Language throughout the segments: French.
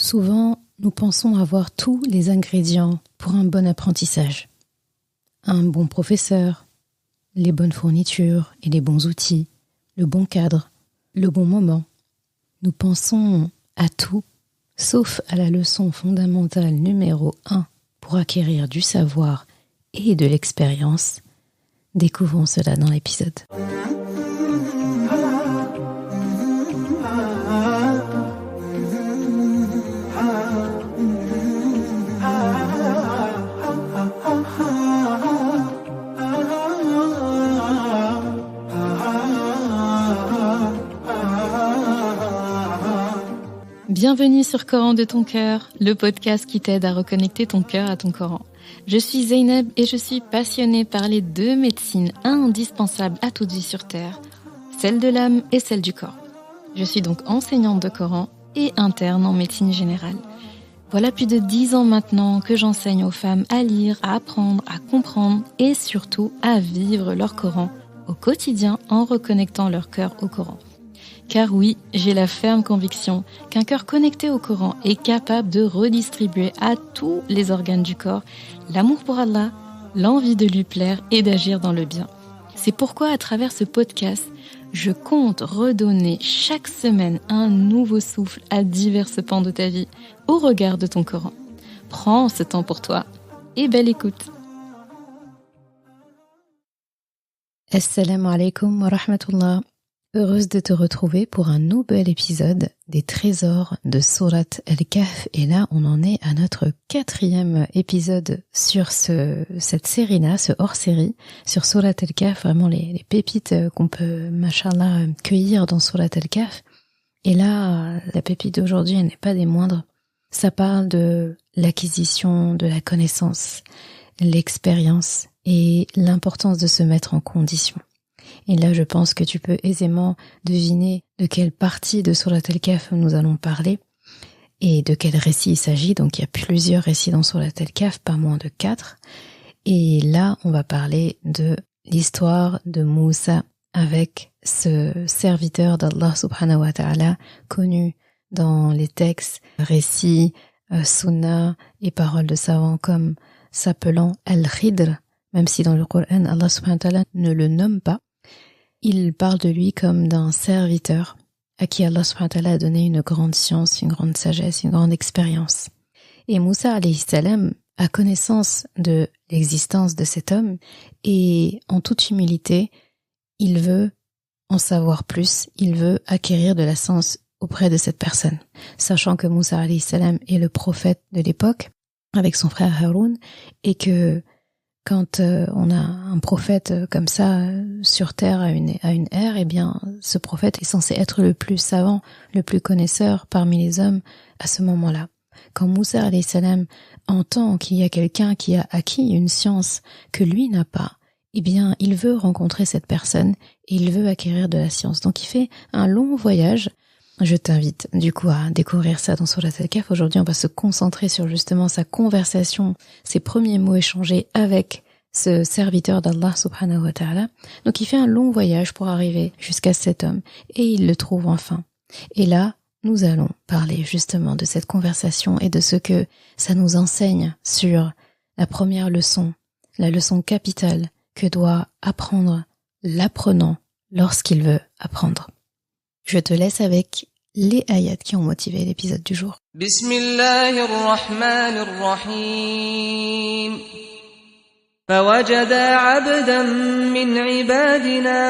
Souvent, nous pensons avoir tous les ingrédients pour un bon apprentissage. Un bon professeur, les bonnes fournitures et les bons outils, le bon cadre, le bon moment. Nous pensons à tout, sauf à la leçon fondamentale numéro 1 pour acquérir du savoir et de l'expérience. Découvrons cela dans l'épisode. Bienvenue sur Coran de ton cœur, le podcast qui t'aide à reconnecter ton cœur à ton Coran. Je suis Zeynep et je suis passionnée par les deux médecines indispensables à toute vie sur Terre, celle de l'âme et celle du corps. Je suis donc enseignante de Coran et interne en médecine générale. Voilà plus de 10 ans maintenant que j'enseigne aux femmes à lire, à apprendre, à comprendre et surtout à vivre leur Coran au quotidien en reconnectant leur cœur au Coran. Car oui, j'ai la ferme conviction qu'un cœur connecté au Coran est capable de redistribuer à tous les organes du corps l'amour pour Allah, l'envie de lui plaire et d'agir dans le bien. C'est pourquoi à travers ce podcast, je compte redonner chaque semaine un nouveau souffle à divers pans de ta vie au regard de ton Coran. Prends ce temps pour toi et belle écoute. Assalamu alaikum wa rahmatullah. Heureuse de te retrouver pour un nouvel épisode des trésors de Sourate Al-Kahf. Et là, on en est à notre 4e épisode sur cette série-là, ce hors-série, sur Sourate Al-Kahf, vraiment les pépites qu'on peut, machallah, cueillir dans Sourate Al-Kahf. Et là, la pépite d'aujourd'hui, elle n'est pas des moindres. Ça parle de l'acquisition de la connaissance, l'expérience et l'importance de se mettre en condition. Et là, je pense que tu peux aisément deviner de quelle partie de Sourate Al-Kahf nous allons parler et de quel récit il s'agit. Donc, il y a plusieurs récits dans Sourate Al-Kahf, pas moins de 4. Et là, on va parler de l'histoire de Moussa avec ce serviteur d'Allah subhanahu wa ta'ala, connu dans les textes, récits, sunnah et paroles de savants comme s'appelant Al-Khidr, même si dans le Coran, Allah subhanahu wa ta'ala ne le nomme pas. Il parle de lui comme d'un serviteur à qui Allah subhanahu wa ta'ala a donné une grande science, une grande sagesse, une grande expérience. Et Moussa alayhi salam a connaissance de l'existence de cet homme et en toute humilité, il veut en savoir plus, il veut acquérir de la science auprès de cette personne. Sachant que Moussa alayhi salam est le prophète de l'époque avec son frère Haroun et que quand on a un prophète comme ça sur terre à une ère, eh bien, ce prophète est censé être le plus savant, le plus connaisseur parmi les hommes à ce moment-là. Quand Moussa alayhi salam entend qu'il y a quelqu'un qui a acquis une science que lui n'a pas, eh bien, il veut rencontrer cette personne et il veut acquérir de la science. Donc, il fait un long voyage. Je t'invite du coup à découvrir ça dans Sourate Al-Kahf. Aujourd'hui, on va se concentrer sur justement sa conversation, ses premiers mots échangés avec ce serviteur d'Allah subhanahu wa ta'ala. Donc il fait un long voyage pour arriver jusqu'à cet homme et il le trouve enfin. Et là, nous allons parler justement de cette conversation et de ce que ça nous enseigne sur la première leçon, la leçon capitale que doit apprendre l'apprenant lorsqu'il veut apprendre. Je te laisse avec les ayats qui ont motivé l'épisode du jour. Bismillahirrahmanirrahim. فوجدا عبدا من عبادنا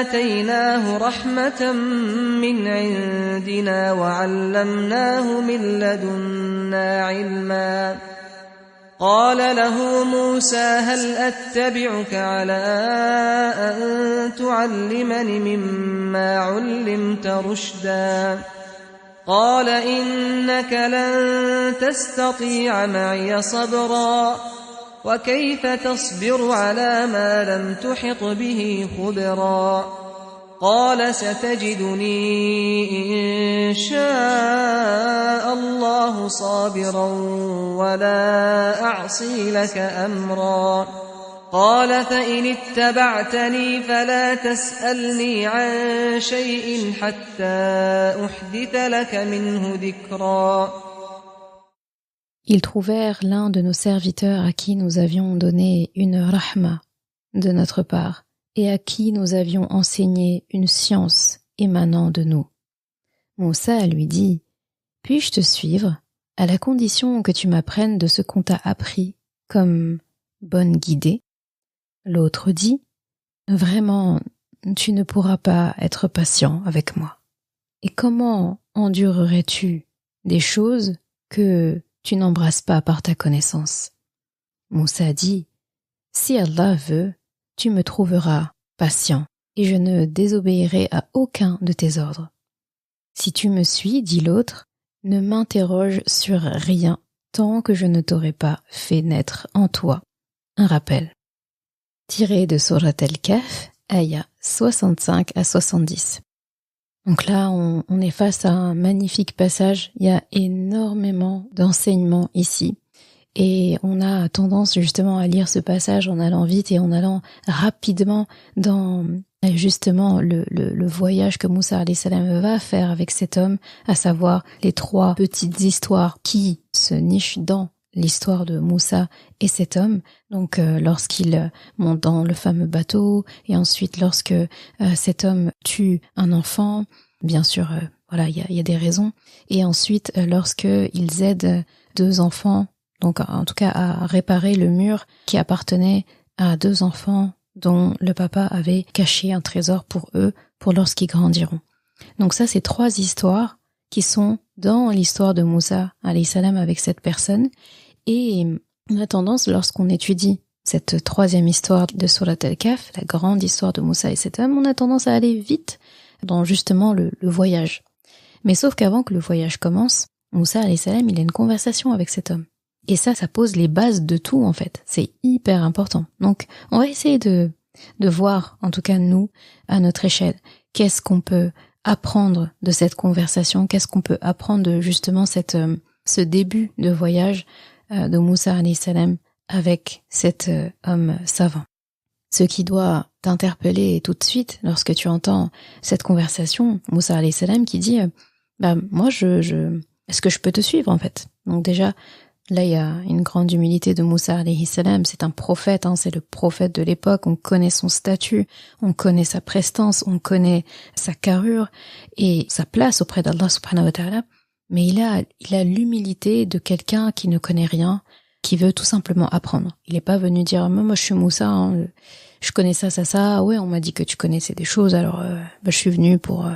آتيناه رحمة من عندنا وعلمناه من لدنا علما قال له موسى هل أتبعك على أن تعلمني مما علمت رشدا قال إنك لن تستطيع معي صبرا وكيف تصبر على ما لم تحط به خبرا قال ستجدني إن شاء الله صابرا ولا أعصي لك أمرا قال فإن اتبعتني فلا تسألني عن شيء حتى أحدث لك منه ذكرا. Ils trouvèrent l'un de nos serviteurs à qui nous avions donné une rahma de notre part et à qui nous avions enseigné une science émanant de nous. Moussa lui dit « Puis-je te suivre à la condition que tu m'apprennes de ce qu'on t'a appris comme bonne guidée ?» L'autre dit « Vraiment, tu ne pourras pas être patient avec moi. Et comment endurerais-tu des choses que tu n'embrasses pas par ta connaissance ?» Moussa dit « Si Allah veut, tu me trouveras patient et je ne désobéirai à aucun de tes ordres. Si tu me suis, dit l'autre, ne m'interroge sur rien tant que je ne t'aurai pas fait naître en toi un rappel. » Tiré de Surat Al-Kahf, ayah 65 à 70. Donc là, on est face à un magnifique passage. Il y a énormément d'enseignements ici. Et on a tendance justement à lire ce passage en allant vite et en allant rapidement dans justement le voyage que Moussa alayhi salam va faire avec cet homme, à savoir les 3 petites histoires qui se nichent dans l'histoire de Moussa et cet homme. Donc lorsqu'il monte dans le fameux bateau et ensuite lorsque cet homme tue un enfant, bien sûr, voilà, il y a des raisons. Et ensuite lorsque ils aident 2 enfants, donc en tout cas à réparer le mur qui appartenait à 2 enfants dont le papa avait caché un trésor pour eux, pour lorsqu'ils grandiront. Donc ça, c'est 3 histoires qui sont dans l'histoire de Moussa alayhi salam avec cette personne. Et on a tendance, lorsqu'on étudie cette 3e histoire de Surat Al-Kahf, la grande histoire de Moussa et cet homme, on a tendance à aller vite dans justement le voyage. Mais sauf qu'avant que le voyage commence, Moussa alayhi salam, il a une conversation avec cet homme. Et ça pose les bases de tout en fait. C'est hyper important. Donc on va essayer de voir, en tout cas nous, à notre échelle, qu'est-ce qu'on peut apprendre de cette conversation, qu'est-ce qu'on peut apprendre de justement ce début de voyage de Moussa alayhi salam avec cet homme savant. Ce qui doit t'interpeller tout de suite lorsque tu entends cette conversation, Moussa alayhi salam qui dit moi est-ce que je peux te suivre en fait? Donc déjà là, il y a une grande humilité de Moussa alayhi salam. C'est un prophète, c'est le prophète de l'époque. On connaît son statut, on connaît sa prestance, on connaît sa carrure et sa place auprès d'Allah subhanahu wa ta'ala. Mais il a l'humilité de quelqu'un qui ne connaît rien, qui veut tout simplement apprendre. Il n'est pas venu dire, moi je suis Moussa, je connais ça, ouais, on m'a dit que tu connaissais des choses, alors je suis venu pour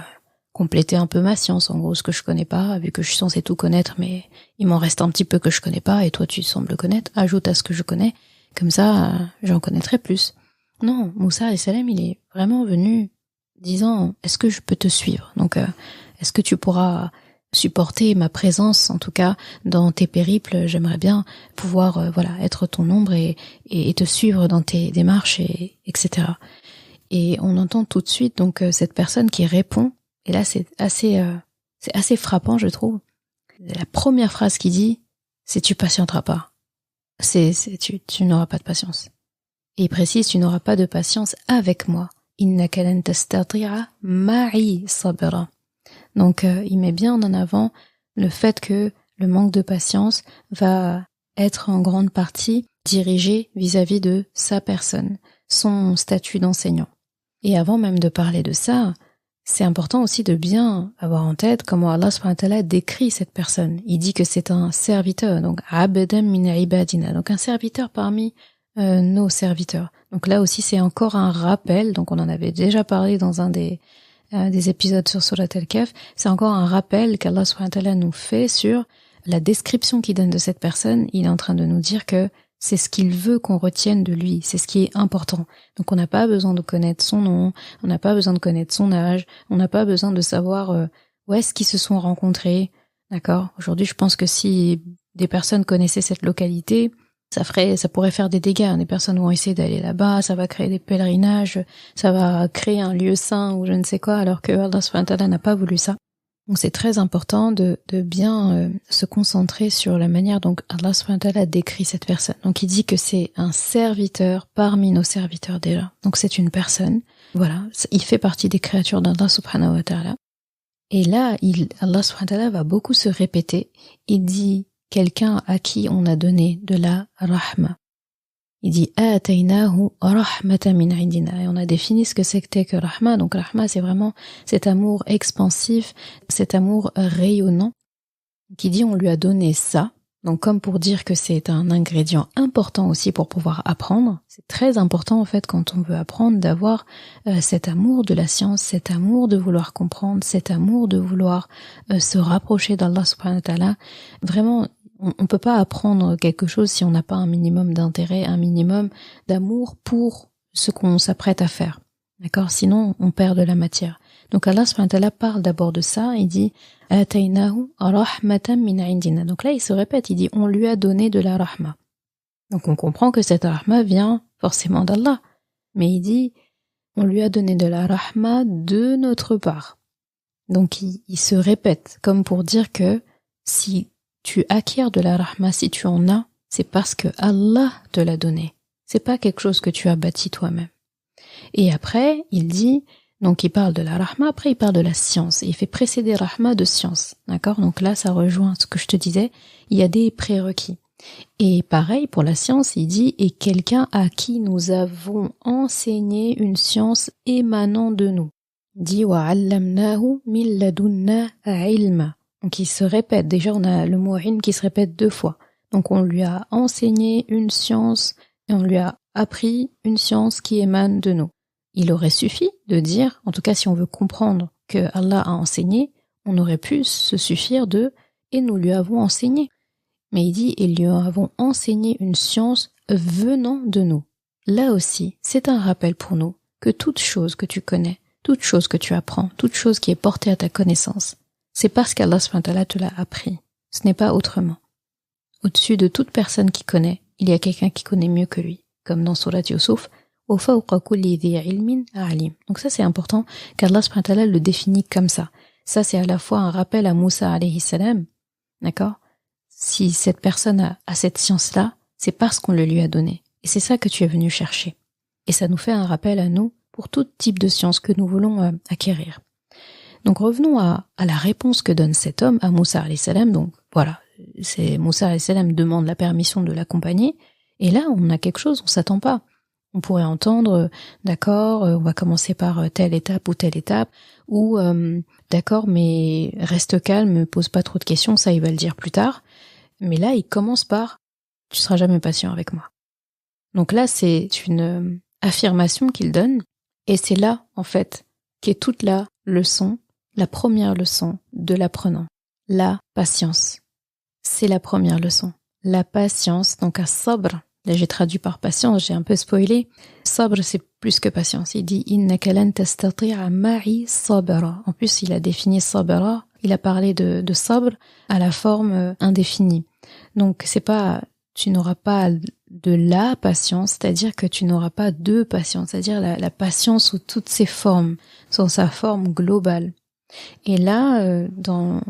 compléter un peu ma science, en gros, ce que je connais pas, vu que je suis censé tout connaître, mais il m'en reste un petit peu que je connais pas, et toi tu sembles connaître, ajoute à ce que je connais, comme ça, j'en connaîtrai plus. Non, Moussa alayhi salam, il est vraiment venu disant, est-ce que je peux te suivre? Donc, est-ce que tu pourras supporter ma présence, en tout cas, dans tes périples? J'aimerais bien pouvoir, être ton ombre et te suivre dans tes démarches, etc. Et on entend tout de suite, donc, cette personne qui répond. Et là, c'est assez frappant, je trouve. La première phrase qu'il dit, c'est tu patienteras pas. Tu n'auras pas de patience. Et il précise, tu n'auras pas de patience avec moi. Innaka lan tastati'a ma'i sabra. Donc, il met bien en avant le fait que le manque de patience va être en grande partie dirigé vis-à-vis de sa personne, son statut d'enseignant. Et avant même de parler de ça, c'est important aussi de bien avoir en tête comment Allah subhanahu wa ta'ala décrit cette personne. Il dit que c'est un serviteur, donc abdan min ibadina, donc un serviteur parmi nos serviteurs. Donc là aussi c'est encore un rappel, donc on en avait déjà parlé dans un des épisodes sur Surat Al-Kahf, c'est encore un rappel qu'Allah subhanahu wa ta'ala nous fait sur la description qu'il donne de cette personne. Il est en train de nous dire que c'est ce qu'il veut qu'on retienne de lui, c'est ce qui est important. Donc on n'a pas besoin de connaître son nom, on n'a pas besoin de connaître son âge, on n'a pas besoin de savoir où est-ce qu'ils se sont rencontrés, d'accord? Aujourd'hui, je pense que si des personnes connaissaient cette localité, ça pourrait faire des dégâts. Des personnes vont essayer d'aller là-bas, ça va créer des pèlerinages, ça va créer un lieu saint ou je ne sais quoi, alors que Allah subhanahu wa ta'ala n'a pas voulu ça. Donc c'est très important de bien se concentrer sur la manière dont Allah subhanahu wa ta'ala décrit cette personne. Donc il dit que c'est un serviteur parmi nos serviteurs déjà. Donc c'est une personne, voilà, il fait partie des créatures d'Allah subhanahu wa ta'ala. Et là, Allah subhanahu wa ta'ala va beaucoup se répéter. Il dit quelqu'un à qui on a donné de la rahma. Il dit ataynahu rahmatan min indina, et on a défini ce que c'était que rahma. Donc rahma, c'est vraiment cet amour expansif, cet amour rayonnant, qui dit on lui a donné ça. Donc comme pour dire que c'est un ingrédient important aussi pour pouvoir apprendre. C'est très important en fait quand on veut apprendre d'avoir cet amour de la science, cet amour de vouloir comprendre, cet amour de vouloir se rapprocher d'Allah subhanahu wa ta'ala. Vraiment, on peut pas apprendre quelque chose si on n'a pas un minimum d'intérêt, un minimum d'amour pour ce qu'on s'apprête à faire. D'accord? Sinon, on perd de la matière. Donc Allah subhanahu wa ta'ala parle d'abord de ça, il dit ataynahu rahmatan min indina. Donc là, il se répète, il dit on lui a donné de la rahma. Donc on comprend que cette rahma vient forcément d'Allah. Mais il dit on lui a donné de la rahma de notre part. Donc il se répète comme pour dire que si tu acquiers de la rahma, si tu en as, c'est parce que Allah te l'a donné. C'est pas quelque chose que tu as bâti toi-même. Et après, il dit, donc il parle de la rahma, après il parle de la science. Et il fait précéder rahma de science. D'accord? Donc là, ça rejoint ce que je te disais. Il y a des prérequis. Et pareil, pour la science, il dit, et quelqu'un à qui nous avons enseigné une science émanant de nous. Il dit, wa'allamnahu min ladunna ilma. Donc il se répète, déjà on a le mot ilm qui se répète 2 fois. Donc on lui a enseigné une science et on lui a appris une science qui émane de nous. Il aurait suffi de dire, en tout cas si on veut comprendre que Allah a enseigné, on aurait pu se suffire de « et nous lui avons enseigné ». Mais il dit « et lui avons enseigné une science venant de nous ». Là aussi, c'est un rappel pour nous que toute chose que tu connais, toute chose que tu apprends, toute chose qui est portée à ta connaissance, c'est parce qu'Allah subhanahu wa ta'ala te l'a appris. Ce n'est pas autrement. Au-dessus de toute personne qui connaît, il y a quelqu'un qui connaît mieux que lui. Comme dans Surat Yusuf, wa fawqa kulli dhi ilmin alim. Donc ça c'est important qu'Allah subhanahu wa ta'ala le définit comme ça. Ça c'est à la fois un rappel à Moussa alayhi salam, d'accord? Si cette personne a cette science-là, c'est parce qu'on le lui a donné. Et c'est ça que tu es venu chercher. Et ça nous fait un rappel à nous pour tout type de science que nous voulons acquérir. Donc revenons à la réponse que donne cet homme à Moussa alayhi salam. Donc voilà, c'est Moussa alayhi salam demande la permission de l'accompagner. Et là, on a quelque chose, on s'attend pas. On pourrait entendre, d'accord, on va commencer par telle étape ou telle étape, ou d'accord, mais reste calme, pose pas trop de questions, ça il va le dire plus tard. Mais là, il commence par tu seras jamais patient avec moi. Donc là, c'est une affirmation qu'il donne, et c'est là, en fait, qu'est toute la leçon, la première leçon de l'apprenant. La patience. C'est la première leçon. La patience, donc à sabr. Là, j'ai traduit par patience, j'ai un peu spoilé. Sabr, c'est plus que patience. Il dit « Innaka lan tastati'a ma'i sabra ». En plus, il a défini sabra, il a parlé de sabr à la forme indéfinie. Donc, c'est pas « tu n'auras pas de la patience », c'est-à-dire que tu n'auras pas de patience, c'est-à-dire la patience sous toutes ses formes, sous sa forme globale. Et là, dans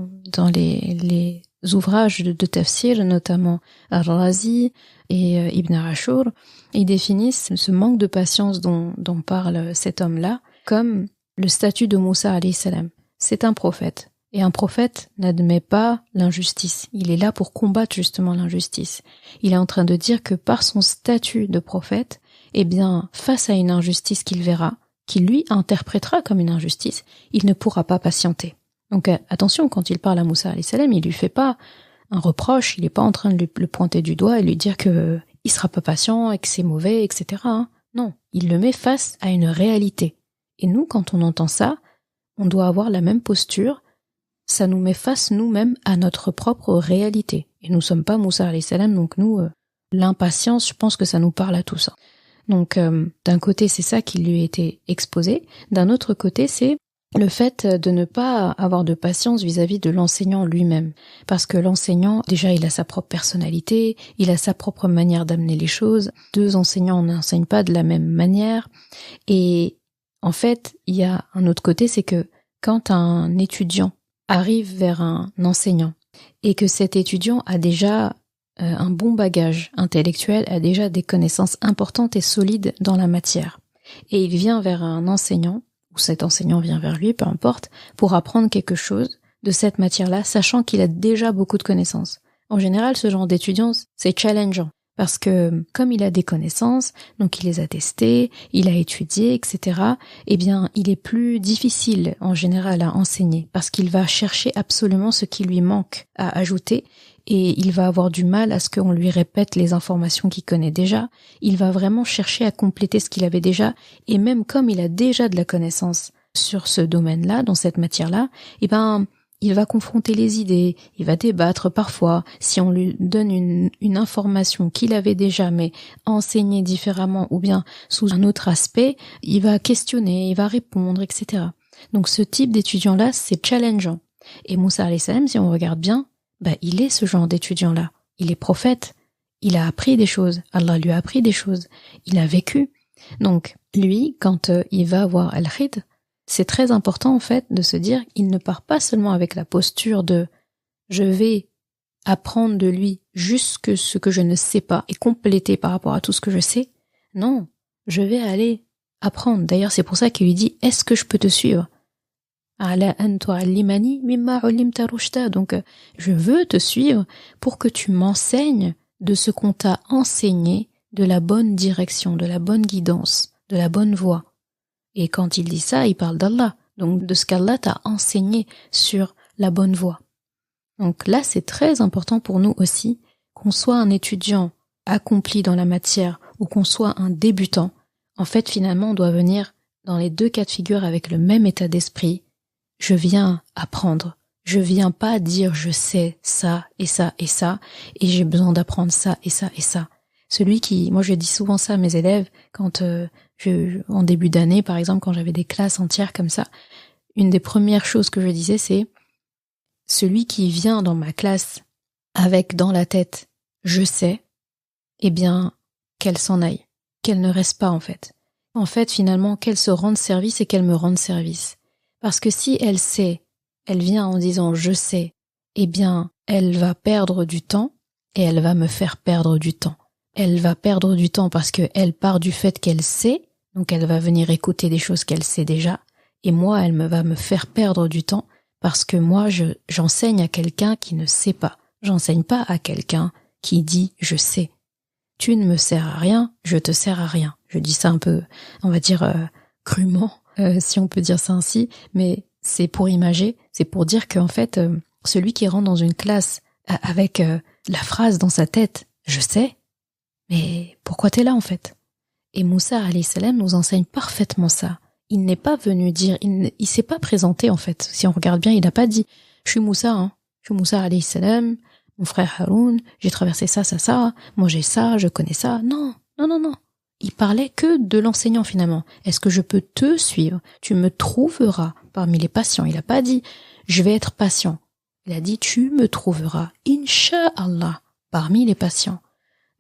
les ouvrages de tafsir, notamment Ar-Razi et Ibn Ashur, ils définissent ce manque de patience dont parle cet homme-là comme le statut de Moussa alayhi salam. C'est un prophète. Et un prophète n'admet pas l'injustice. Il est là pour combattre justement l'injustice. Il est en train de dire que par son statut de prophète, eh bien, face à une injustice qu'il verra, qu'il lui interprétera comme une injustice, il ne pourra pas patienter. Donc attention, quand il parle à Moussa alayhi salam, il lui fait pas un reproche, il est pas en train de le pointer du doigt et lui dire que il sera pas patient et que c'est mauvais, etc. Non, il le met face à une réalité. Et nous, quand on entend ça, on doit avoir la même posture. Ça nous met face nous-mêmes à notre propre réalité. Et nous sommes pas Moussa alayhi salam, donc nous, l'impatience, je pense que ça nous parle à tous. Donc d'un côté, c'est ça qui lui a été exposé. D'un autre côté, c'est le fait de ne pas avoir de patience vis-à-vis de l'enseignant lui-même. Parce que l'enseignant, déjà, il a sa propre personnalité, il a sa propre manière d'amener les choses. 2 enseignants n'enseignent pas de la même manière. Et en fait, il y a un autre côté, c'est que quand un étudiant arrive vers un enseignant et que cet étudiant a déjà un bon bagage intellectuel, a déjà des connaissances importantes et solides dans la matière, et il vient vers un enseignant, ou cet enseignant vient vers lui, peu importe, pour apprendre quelque chose de cette matière-là, sachant qu'il a déjà beaucoup de connaissances. En général, ce genre d'étudiant, c'est challengeant, parce que comme il a des connaissances, donc il les a testées, il a étudié, etc., eh bien, il est plus difficile en général à enseigner, parce qu'il va chercher absolument ce qui lui manque à ajouter, et il va avoir du mal à ce qu'on lui répète les informations qu'il connaît déjà. Il va vraiment chercher à compléter ce qu'il avait déjà, et même comme il a déjà de la connaissance sur ce domaine-là, dans cette matière-là, eh ben, il va confronter les idées, il va débattre parfois. Si on lui donne une information qu'il avait déjà, mais enseignée différemment ou bien sous un autre aspect, il va questionner, il va répondre, etc. Donc ce type d'étudiant-là, c'est challengeant. Et Moussa alayhi salam, si on regarde bien, il est ce genre d'étudiant-là. Il est prophète. Il a appris des choses. Allah lui a appris des choses. Il a vécu. Donc, lui, quand il va voir Al-Khidr, c'est très important, en fait, de se dire qu'il ne part pas seulement avec la posture de « je vais apprendre de lui juste ce que je ne sais pas et compléter par rapport à tout ce que je sais ». Non, je vais aller apprendre. D'ailleurs, c'est pour ça qu'il lui dit « est-ce que je peux te suivre ?» Donc, je veux te suivre pour que tu m'enseignes de ce qu'on t'a enseigné, de la bonne direction, de la bonne guidance, de la bonne voie. Et quand il dit ça, il parle d'Allah, donc de ce qu'Allah t'a enseigné sur la bonne voie. Donc là, c'est très important pour nous aussi, qu'on soit un étudiant accompli dans la matière ou qu'on soit un débutant. En fait, finalement, on doit venir dans les deux cas de figure avec le même état d'esprit. Je viens apprendre. Je viens pas dire je sais ça et ça et ça et j'ai besoin d'apprendre ça et ça et ça. Moi je dis souvent ça à mes élèves quand en début d'année par exemple, quand j'avais des classes entières comme ça, une des premières choses que je disais c'est celui qui vient dans ma classe avec dans la tête je sais, eh bien qu'elle s'en aille, qu'elle ne reste pas en fait. En fait finalement qu'elle se rende service et qu'elle me rende service. Parce que si elle sait, elle vient en disant « je sais », eh bien, elle va perdre du temps et elle va me faire perdre du temps. Elle va perdre du temps parce qu'elle part du fait qu'elle sait, donc elle va venir écouter des choses qu'elle sait déjà, et moi, elle va me faire perdre du temps parce que moi, j'enseigne à quelqu'un qui ne sait pas. J'enseigne pas à quelqu'un qui dit « je sais ». Tu ne me sers à rien, je te sers à rien. Je dis ça un peu, on va dire, crûment. Si on peut dire ça ainsi, mais c'est pour imager, c'est pour dire qu'en fait, celui qui rentre dans une classe avec la phrase dans sa tête, je sais, mais pourquoi t'es là en fait? Et Moussa alayhi salam nous enseigne parfaitement ça. Il n'est pas venu dire, il s'est pas présenté en fait. Si on regarde bien, il n'a pas dit, je suis Moussa, je suis Moussa alayhi salam, mon frère Haroun, j'ai traversé ça, moi j'ai ça, je connais ça. Non. Il parlait que de l'enseignant finalement. Est-ce que je peux te suivre? Tu me trouveras parmi les patients. Il n'a pas dit je vais être patient. Il a dit tu me trouveras, Inch'Allah, parmi les patients.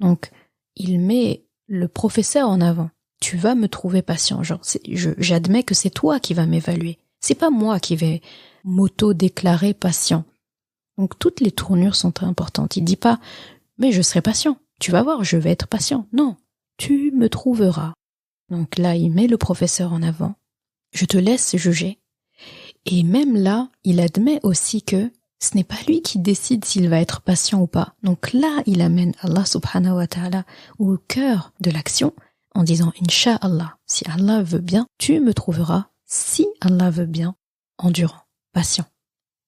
Donc il met le professeur en avant. Tu vas me trouver patient. Genre j'admets que c'est toi qui vas m'évaluer. C'est pas moi qui vais m'auto-déclarer patient. Donc toutes les tournures sont très importantes. Il dit pas mais je serai patient. Tu vas voir, je vais être patient. Non. Tu me trouveras. Donc là, il met le professeur en avant. Je te laisse juger. Et même là, il admet aussi que ce n'est pas lui qui décide s'il va être patient ou pas. Donc là, il amène Allah subhanahu wa ta'ala au cœur de l'action en disant « Inch'Allah, si Allah veut bien, tu me trouveras, si Allah veut bien, endurant, patient. »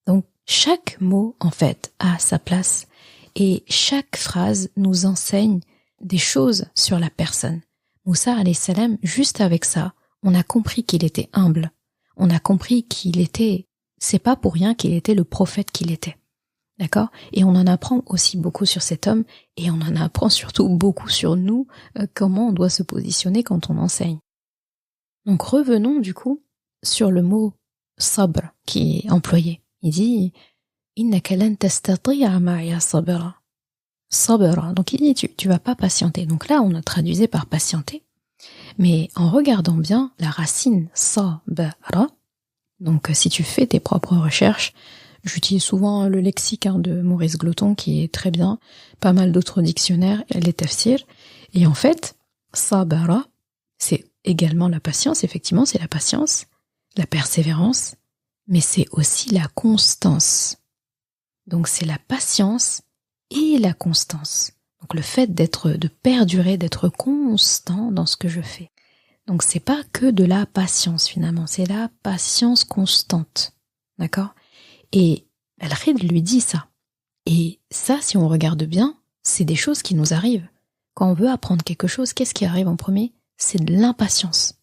Donc chaque mot, en fait, a sa place et chaque phrase nous enseigne des choses sur la personne. Moussa alayhi salam, juste avec ça, on a compris qu'il était humble. On a compris c'est pas pour rien qu'il était le prophète qu'il était. D'accord? Et on en apprend aussi beaucoup sur cet homme, et on en apprend surtout beaucoup sur nous, comment on doit se positionner quand on enseigne. Donc revenons du coup sur le mot sabr qui est employé. Il dit « Innaka lan tastati'a ma'iya sabra ». Sabra. Donc il dit tu vas pas patienter. Donc là on a traduisé par patienter. Mais en regardant bien la racine sabra, donc si tu fais tes propres recherches, J'utilise souvent le lexique de Maurice Gloton qui est très bien, pas mal d'autres dictionnaires, les tafsirs. Et en fait, sabara, c'est également la patience, effectivement, c'est la patience, la persévérance, mais c'est aussi la constance. Donc c'est la patience et la constance. Donc le fait de perdurer, d'être constant dans ce que je fais. Donc c'est pas que de la patience finalement, c'est la patience constante. D'accord ? Et Al-Khidr lui dit ça. Et ça, si on regarde bien, c'est des choses qui nous arrivent. Quand on veut apprendre quelque chose, qu'est-ce qui arrive en premier ? C'est de l'impatience.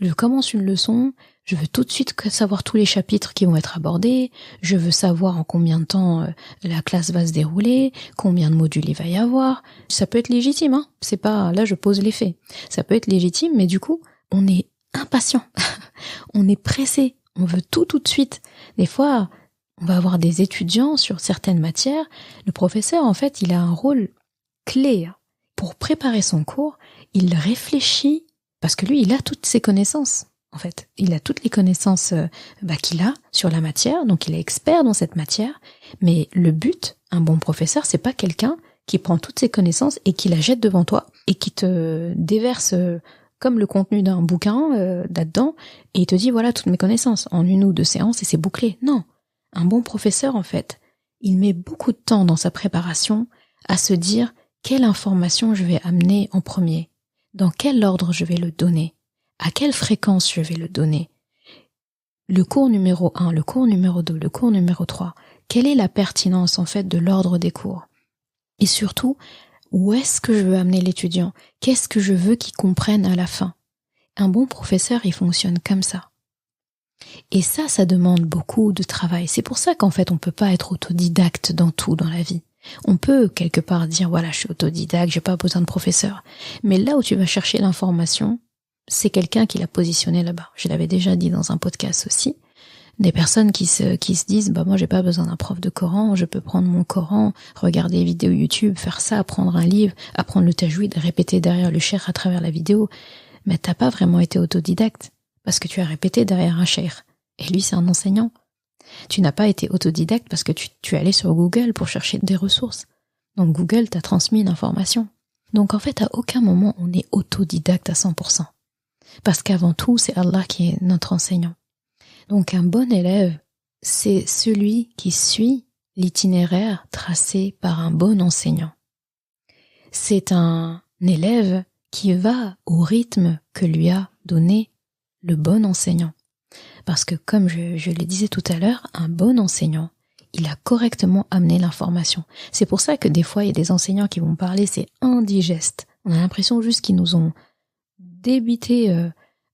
Je commence une leçon, je veux tout de suite savoir tous les chapitres qui vont être abordés, je veux savoir en combien de temps la classe va se dérouler, combien de modules il va y avoir. Ça peut être légitime, hein. C'est pas, là je pose les faits. Ça peut être légitime, mais du coup, on est impatient. On est pressé. On veut tout de suite. Des fois, on va avoir des étudiants sur certaines matières. Le professeur, en fait, il a un rôle clé. Pour préparer son cours, il réfléchit, parce que lui, il a toutes ses connaissances, en fait. Il a toutes les connaissances qu'il a sur la matière, donc il est expert dans cette matière. Mais le but, un bon professeur, c'est pas quelqu'un qui prend toutes ses connaissances et qui la jette devant toi et qui te déverse comme le contenu d'un bouquin là-dedans et il te dit voilà toutes mes connaissances en 1 ou 2 séances et c'est bouclé. Non, un bon professeur, en fait, il met beaucoup de temps dans sa préparation à se dire quelle information je vais amener en premier, dans quel ordre je vais le donner, à quelle fréquence je vais le donner. Le cours numéro 1, le cours numéro 2, le cours numéro 3, quelle est la pertinence en fait de l'ordre des cours? Et surtout, où est-ce que je veux amener l'étudiant? Qu'est-ce que je veux qu'il comprenne à la fin? Un bon professeur, il fonctionne comme ça. Et ça demande beaucoup de travail. C'est pour ça qu'en fait, on peut pas être autodidacte dans tout dans la vie. On peut quelque part dire voilà, je suis autodidacte, j'ai pas besoin de professeur. Mais là où tu vas chercher l'information, c'est quelqu'un qui l'a positionné là-bas. Je l'avais déjà dit dans un podcast aussi. Des personnes qui se disent moi j'ai pas besoin d'un prof de Coran, je peux prendre mon Coran, regarder des vidéos YouTube, faire ça, apprendre un livre, apprendre le tajwid, répéter derrière le cheikh à travers la vidéo. Mais t'as pas vraiment été autodidacte parce que tu as répété derrière un cheikh. Et lui c'est un enseignant. Tu n'as pas été autodidacte parce que tu es allé sur Google pour chercher des ressources. Donc Google t'a transmis une information. Donc en fait, à aucun moment on est autodidacte à 100%. Parce qu'avant tout, c'est Allah qui est notre enseignant. Donc un bon élève, c'est celui qui suit l'itinéraire tracé par un bon enseignant. C'est un élève qui va au rythme que lui a donné le bon enseignant. Parce que comme je le disais tout à l'heure, un bon enseignant, il a correctement amené l'information. C'est pour ça que des fois, il y a des enseignants qui vont parler, c'est indigeste. On a l'impression juste qu'ils nous ont débité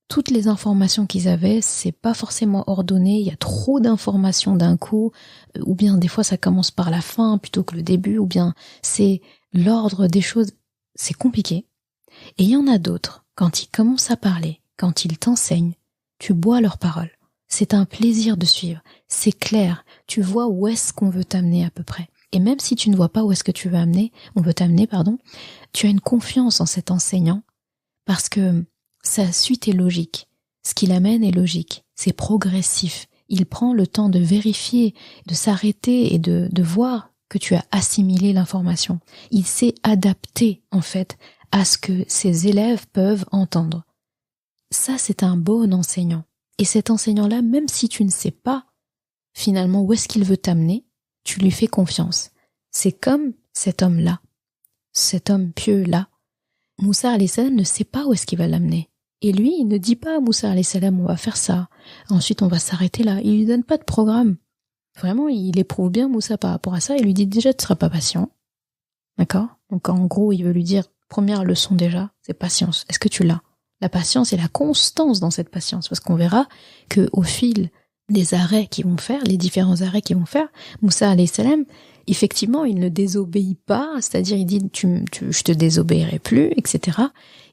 toutes les informations qu'ils avaient, c'est pas forcément ordonné, il y a trop d'informations d'un coup, ou bien des fois ça commence par la fin plutôt que le début, ou bien c'est l'ordre des choses, c'est compliqué. Et il y en a d'autres, quand ils commencent à parler, quand ils t'enseignent, tu bois leurs paroles. C'est un plaisir de suivre, c'est clair, tu vois où est-ce qu'on veut t'amener à peu près. Et même si tu ne vois pas où est-ce que on veut t'amener, tu as une confiance en cet enseignant, parce que sa suite est logique. Ce qu'il amène est logique. C'est progressif. Il prend le temps de vérifier, de s'arrêter et de voir que tu as assimilé l'information. Il s'est adapté, en fait, à ce que ses élèves peuvent entendre. Ça, c'est un bon enseignant. Et cet enseignant-là, même si tu ne sais pas finalement où est-ce qu'il veut t'amener, tu lui fais confiance. C'est comme cet homme-là, cet homme pieux-là. Moussa alayhi salam ne sait pas où est-ce qu'il va l'amener. Et lui, il ne dit pas à Moussa alayhi salam, on va faire ça, ensuite on va s'arrêter là. Il lui donne pas de programme. Vraiment, il éprouve bien Moussa par rapport à ça. Il lui dit déjà, tu seras pas patient. D'accord? Donc en gros, il veut lui dire, première leçon déjà, c'est patience. Est-ce que tu l'as? La patience et la constance dans cette patience. Parce qu'on verra que au fil des arrêts qu'ils vont faire, les différents arrêts qu'ils vont faire, Moussa alayhi salam, effectivement, il ne désobéit pas, c'est-à-dire il dit je te désobéirai plus, etc.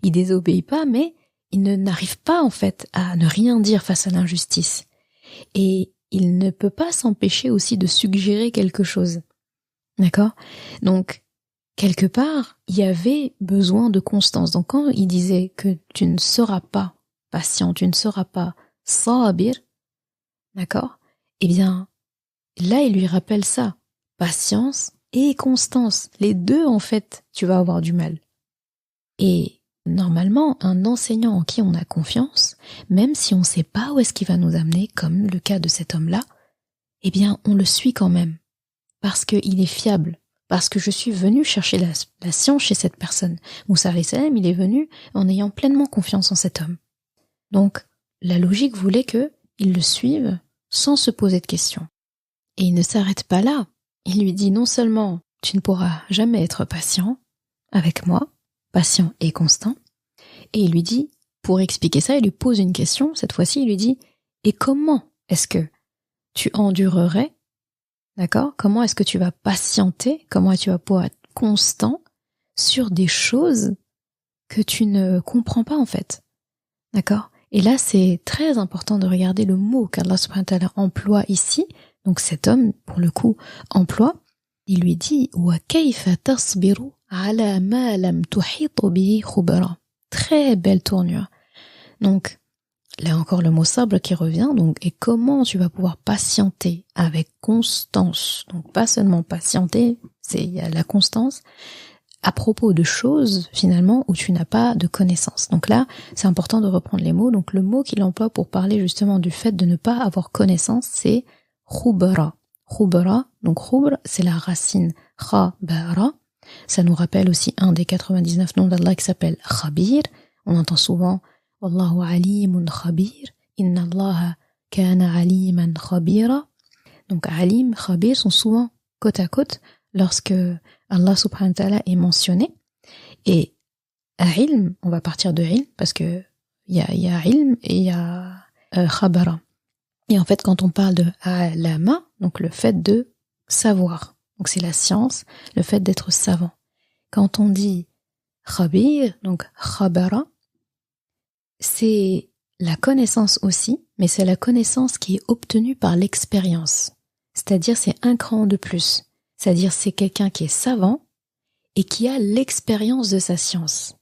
Il désobéit pas, mais il n'arrive pas en fait à ne rien dire face à l'injustice. Et il ne peut pas s'empêcher aussi de suggérer quelque chose. D'accord? Donc, quelque part, il y avait besoin de constance. Donc quand il disait que tu ne seras pas patient, tu ne seras pas sabir, d'accord? Eh bien, Là, il lui rappelle ça. Patience et constance. Les deux, en fait, tu vas avoir du mal. Et normalement, un enseignant en qui on a confiance, même si on ne sait pas où est-ce qu'il va nous amener, comme le cas de cet homme-là, eh bien, on le suit quand même. Parce qu'il est fiable. Parce que je suis venu chercher la science chez cette personne. Moussa alayhi salam, il est venu en ayant pleinement confiance en cet homme. Donc, la logique voulait qu'il le suive sans se poser de questions. Et il ne s'arrête pas là. Il lui dit non seulement tu ne pourras jamais être patient avec moi, patient et constant, et il lui dit, pour expliquer ça, il lui pose une question, cette fois-ci il lui dit, et comment est-ce que tu endurerais, d'accord? Comment est-ce que tu vas patienter? Comment est-ce que tu vas pouvoir être constant sur des choses que tu ne comprends pas en fait? D'accord? Et là, c'est très important de regarder le mot qu'Allah subhanahu wa ta'ala emploie ici. Donc cet homme, pour le coup, emploie. Il lui dit « Wa kayfa tasbiru ala ma lam tuhitu bihi khubara » Très belle tournure. Donc, là encore le mot sabre qui revient. Donc, et comment tu vas pouvoir patienter avec constance? Donc, pas seulement patienter, il y a la constance, à propos de choses, finalement, où tu n'as pas de connaissance. Donc là, c'est important de reprendre les mots. Donc le mot qu'il emploie pour parler justement du fait de ne pas avoir connaissance, c'est khubara. Khubara, donc khubr, c'est la racine khabara. Ça nous rappelle aussi un des 99 noms d'Allah qui s'appelle Khabir. On entend souvent Wallahu alimun khabir, inna Allaha kana aliman khabira. Donc alim, khabir sont souvent côte à côte lorsque Allah subhanahu wa ta'ala est mentionné. Et ilm, on va partir de ilm parce que il y a ilm et il y a khabara. Et en fait, quand on parle de alama, donc le fait de savoir, donc c'est la science, le fait d'être savant. Quand on dit khabir, donc khabara, c'est la connaissance aussi, mais c'est la connaissance qui est obtenue par l'expérience. C'est-à-dire, c'est un cran de plus. C'est-à-dire, c'est quelqu'un qui est savant et qui a l'expérience de sa science.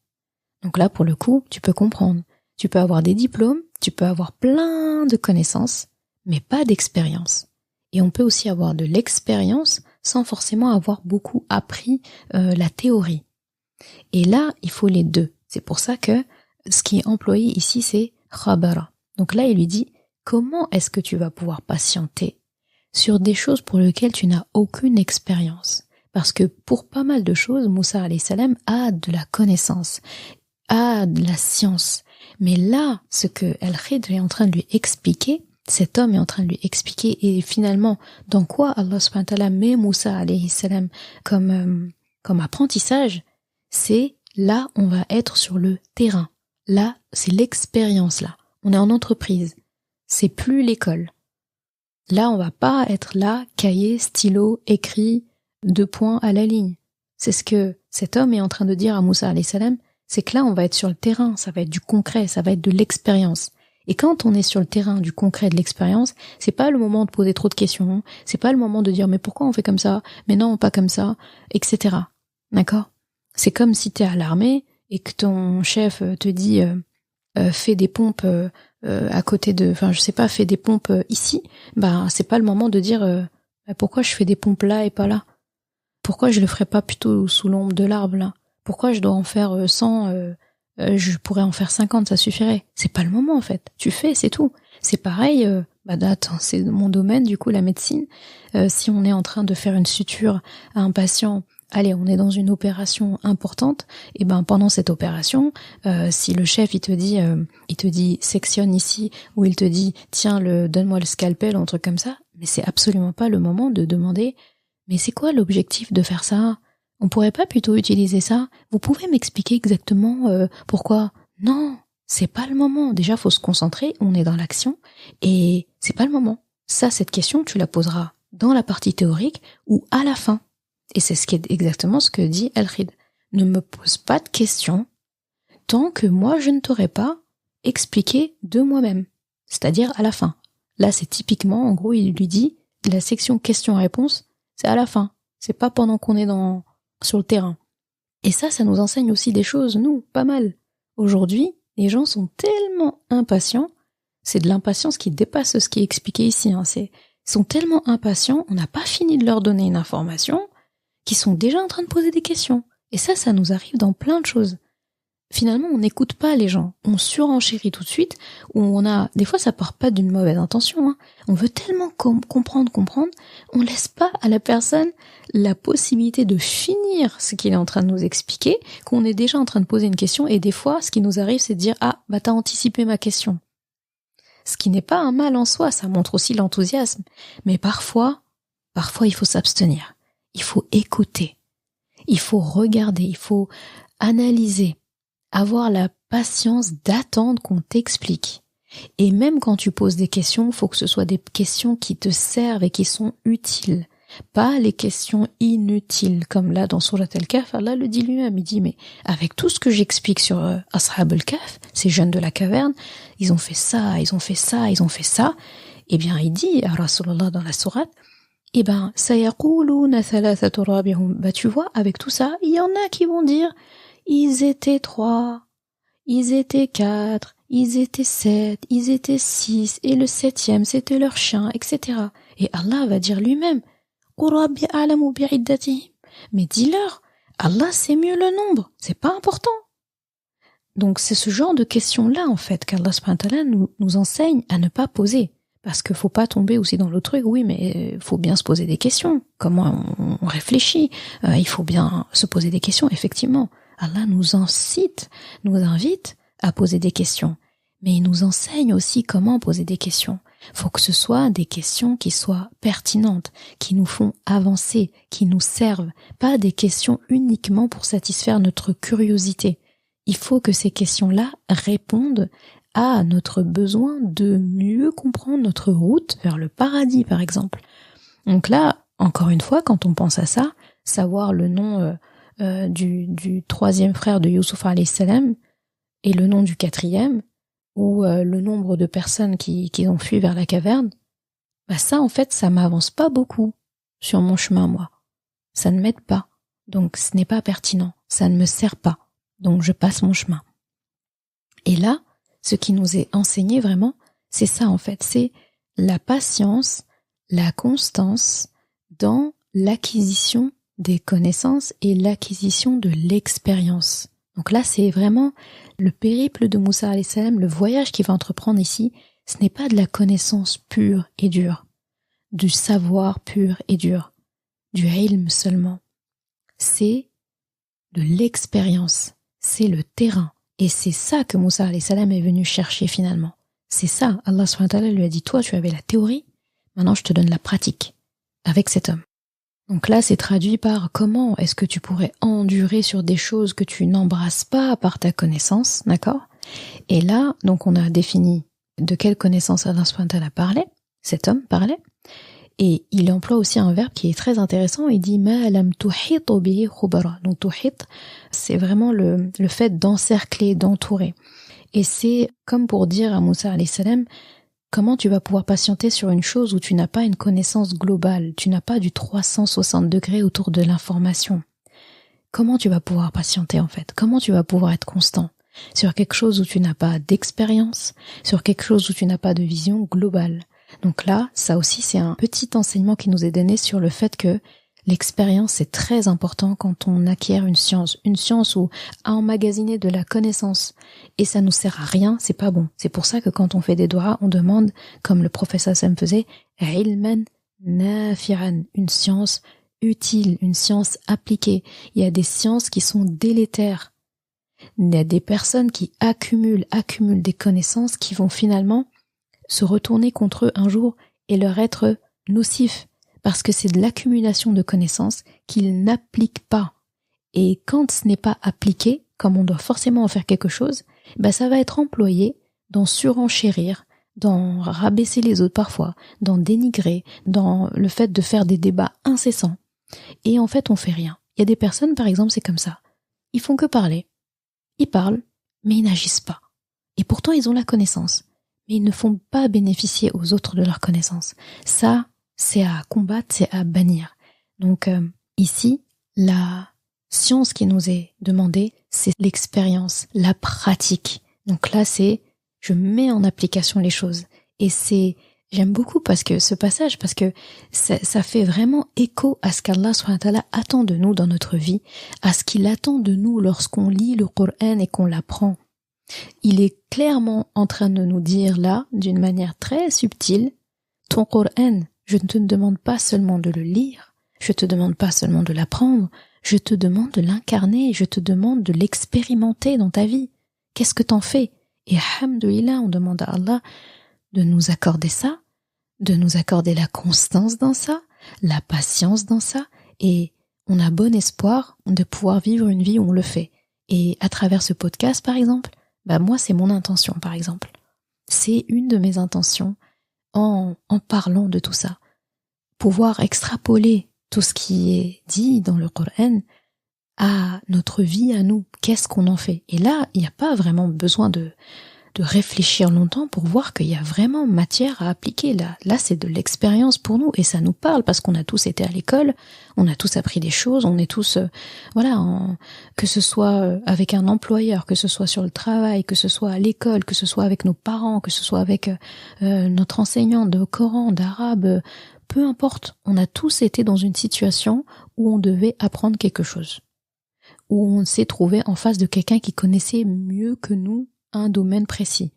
Donc là, pour le coup, tu peux comprendre. Tu peux avoir des diplômes, tu peux avoir plein de connaissances, mais pas d'expérience. Et on peut aussi avoir de l'expérience sans forcément avoir beaucoup appris la théorie. Et là, il faut les deux. C'est pour ça que ce qui est employé ici, c'est khabara. Donc là, il lui dit, comment est-ce que tu vas pouvoir patienter sur des choses pour lesquelles tu n'as aucune expérience? Parce que pour pas mal de choses, Moussa alayhi salam a de la connaissance, a de la science. Mais là, ce que Al-Khidr est en train de lui expliquer, cet homme est en train de lui expliquer, et finalement, dans quoi Allah subhanahu wa ta'ala met Moussa alayhi salam comme apprentissage, c'est là, on va être sur le terrain. Là, c'est l'expérience là. On est en entreprise. C'est plus l'école. Là, on va pas être là, cahier, stylo, écrit, 2 points à la ligne. C'est ce que cet homme est en train de dire à Moussa alayhi salam, c'est que là, on va être sur le terrain, ça va être du concret, ça va être de l'expérience. Et quand on est sur le terrain du concret, de l'expérience, c'est pas le moment de poser trop de questions, c'est pas le moment de dire mais pourquoi on fait comme ça, mais non, pas comme ça, etc. D'accord? C'est comme si t'es à l'armée et que ton chef te dit fais des pompes à côté de, enfin je sais pas, fais des pompes ici, bah c'est pas le moment de dire pourquoi je fais des pompes là et pas là? Pourquoi je le ferais pas plutôt sous l'ombre de l'arbre là? Pourquoi je dois en faire 100 je pourrais en faire 50, ça suffirait. C'est pas le moment en fait. Tu fais, c'est tout. C'est pareil, attends, c'est mon domaine du coup, la médecine. Si on est en train de faire une suture à un patient, allez, on est dans une opération importante, et pendant cette opération, si le chef il te dit sectionne ici, ou il te dit tiens donne-moi le scalpel, ou un truc comme ça, mais c'est absolument pas le moment de demander mais c'est quoi l'objectif de faire ça? On pourrait pas plutôt utiliser ça? Vous pouvez m'expliquer exactement pourquoi? Non, c'est pas le moment. Déjà, faut se concentrer, on est dans l'action, et c'est pas le moment. Ça, cette question, tu la poseras dans la partie théorique ou à la fin. Et c'est exactement ce que dit Al-Khidr. Ne me pose pas de questions tant que moi, je ne t'aurai pas expliqué de moi-même. C'est-à-dire à la fin. Là, c'est typiquement, en gros, il lui dit, la section questions-réponses, c'est à la fin. C'est pas pendant qu'on est sur le terrain. Et ça nous enseigne aussi des choses, nous, pas mal. Aujourd'hui, les gens sont tellement impatients, c'est de l'impatience qui dépasse ce qui est expliqué ici, hein. C'est sont tellement impatients, on n'a pas fini de leur donner une information, qu'ils sont déjà en train de poser des questions. Et ça nous arrive dans plein de choses. Finalement, on n'écoute pas les gens, on surenchérit tout de suite, ou des fois ça part pas d'une mauvaise intention, hein. On veut tellement comprendre, on laisse pas à la personne la possibilité de finir ce qu'il est en train de nous expliquer, qu'on est déjà en train de poser une question, et des fois, ce qui nous arrive, c'est de dire, ah, bah t'as anticipé ma question. Ce qui n'est pas un mal en soi, ça montre aussi l'enthousiasme. Mais parfois, il faut s'abstenir. Il faut écouter. Il faut regarder, il faut analyser. Avoir la patience d'attendre qu'on t'explique. Et même quand tu poses des questions, il faut que ce soit des questions qui te servent et qui sont utiles. Pas les questions inutiles, comme là dans Surat Al-Kahf, Allah le dit lui-même, il dit, mais avec tout ce que j'explique sur Ashab al-Kahf, ces jeunes de la caverne, ils ont fait ça, eh bien il dit à Rasulullah dans la sourate, sayaquluna thalathatu rabihum, tu vois, avec tout ça, il y en a qui vont dire, ils étaient 3, ils étaient 4, ils étaient 7, ils étaient 6, et le 7e, c'était leur chien, etc. Et Allah va dire lui-même, mais dis-leur, Allah sait mieux le nombre, c'est pas important. Donc c'est ce genre de questions-là, en fait, qu'Allah subhanahu wa ta'ala nous enseigne à ne pas poser. Parce qu'il faut pas tomber aussi dans le truc, oui, mais faut bien se poser des questions. Comment on réfléchit, il faut bien se poser des questions, effectivement. Allah nous invite à poser des questions. Mais il nous enseigne aussi comment poser des questions. Faut que ce soit des questions qui soient pertinentes, qui nous font avancer, qui nous servent, pas des questions uniquement pour satisfaire notre curiosité. Il faut que ces questions-là répondent à notre besoin de mieux comprendre notre route vers le paradis, par exemple. Donc là, encore une fois, quand on pense à ça, savoir le nom du troisième frère de Youssouf alayhi salam et le nom du quatrième, ou le nombre de personnes qui ont fui vers la caverne, ça en fait ça m'avance pas beaucoup sur mon chemin, moi. Ça ne m'aide pas, donc ce n'est pas pertinent, ça ne me sert pas, donc je passe mon chemin. Et là, ce qui nous est enseigné vraiment, c'est ça en fait, c'est la patience, la constance dans l'acquisition des connaissances et l'acquisition de l'expérience. Donc là, c'est vraiment le périple de Moussa alayhi salam, le voyage qu'il va entreprendre ici, ce n'est pas de la connaissance pure et dure, du savoir pur et dur, du ilm seulement. C'est de l'expérience, c'est le terrain. Et c'est ça que Moussa alayhi salam est venu chercher finalement. C'est ça, Allah subhanahu wa ta'ala lui a dit, toi tu avais la théorie, maintenant je te donne la pratique avec cet homme. Donc là, c'est traduit par comment est-ce que tu pourrais endurer sur des choses que tu n'embrasses pas par ta connaissance, d'accord? Et là, donc on a défini de quelle connaissance Allah subhanahu wa ta'ala parlait, cet homme parlait, et il emploie aussi un verbe qui est très intéressant, il dit « ma lam tuhitu bihi khubara ». Donc tuhit, c'est vraiment le fait d'encercler, d'entourer. Et c'est comme pour dire à Moussa alayhi salam, comment tu vas pouvoir patienter sur une chose où tu n'as pas une connaissance globale, tu n'as pas du 360 degrés autour de l'information. Comment tu vas pouvoir patienter en fait? Comment tu vas pouvoir être constant sur quelque chose où tu n'as pas d'expérience, sur quelque chose où tu n'as pas de vision globale? Donc là, ça aussi c'est un petit enseignement qui nous est donné sur le fait que l'expérience c'est très important quand on acquiert une science où à emmagasiner de la connaissance et ça nous sert à rien, c'est pas bon. C'est pour ça que quand on fait des doigts, on demande, comme le professeur Sam faisait, ilman nafi'an, une science utile, une science appliquée. Il y a des sciences qui sont délétères. Il y a des personnes qui accumulent des connaissances qui vont finalement se retourner contre eux un jour et leur être nocifs. Parce que c'est de l'accumulation de connaissances qu'ils n'appliquent pas. Et quand ce n'est pas appliqué, comme on doit forcément en faire quelque chose, ça va être employé dans surenchérir, dans rabaisser les autres parfois, dans dénigrer, dans le fait de faire des débats incessants. Et en fait, on fait rien. Il y a des personnes, par exemple, c'est comme ça. Ils font que parler. Ils parlent, mais ils n'agissent pas. Et pourtant, ils ont la connaissance. Mais ils ne font pas bénéficier aux autres de leur connaissance. Ça, c'est à combattre, c'est à bannir. Donc ici, la science qui nous est demandée, c'est l'expérience, la pratique. Donc là, c'est je mets en application les choses. Et c'est J'aime beaucoup parce que ça fait vraiment écho à ce qu'Allah subhanahu wa ta'ala attend de nous dans notre vie, à ce qu'il attend de nous lorsqu'on lit le Coran et qu'on l'apprend. Il est clairement en train de nous dire là, d'une manière très subtile, ton Coran, je ne te demande pas seulement de le lire, je te demande pas seulement de l'apprendre, je te demande de l'incarner, je te demande de l'expérimenter dans ta vie. Qu'est-ce que t'en fais? Et alhamdoulilah, on demande à Allah de nous accorder ça, de nous accorder la constance dans ça, la patience dans ça, et on a bon espoir de pouvoir vivre une vie où on le fait. Et à travers ce podcast, par exemple, moi, c'est mon intention, par exemple. C'est une de mes intentions en parlant de tout ça. Pouvoir extrapoler tout ce qui est dit dans le Coran à notre vie, à nous. Qu'est-ce qu'on en fait? Et là, il n'y a pas vraiment besoin de réfléchir longtemps pour voir qu'il y a vraiment matière à appliquer. Là, c'est de l'expérience pour nous et ça nous parle parce qu'on a tous été à l'école, on a tous appris des choses, on est tous, que ce soit avec un employeur, que ce soit sur le travail, que ce soit à l'école, que ce soit avec nos parents, que ce soit avec notre enseignant de Coran, d'arabe, peu importe. On a tous été dans une situation où on devait apprendre quelque chose, où on s'est trouvé en face de quelqu'un qui connaissait mieux que nous un domaine précis.